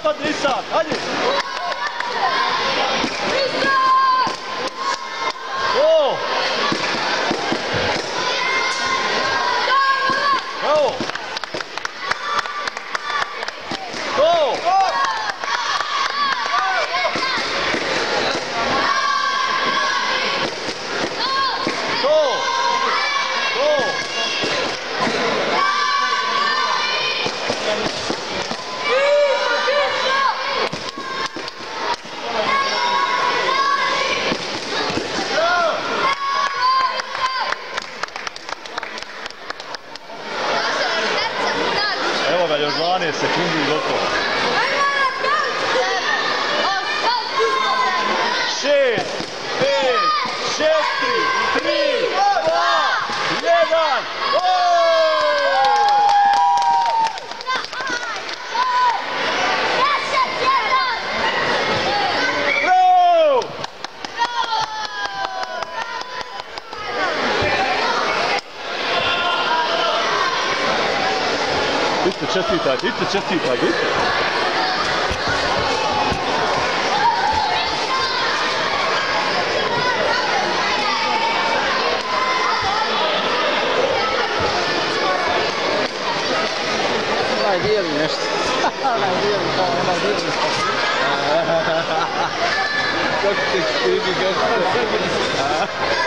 napad, Isak, hajde! Go! Bravo! Go! Evo ga, još 12 sekundi i gotovo. 6, 5, 4, 3, 2, 1, Idite čestitajte, idite. Onaj dijeli nešto. Onaj dijeli Kako te špidi, kako te špidi.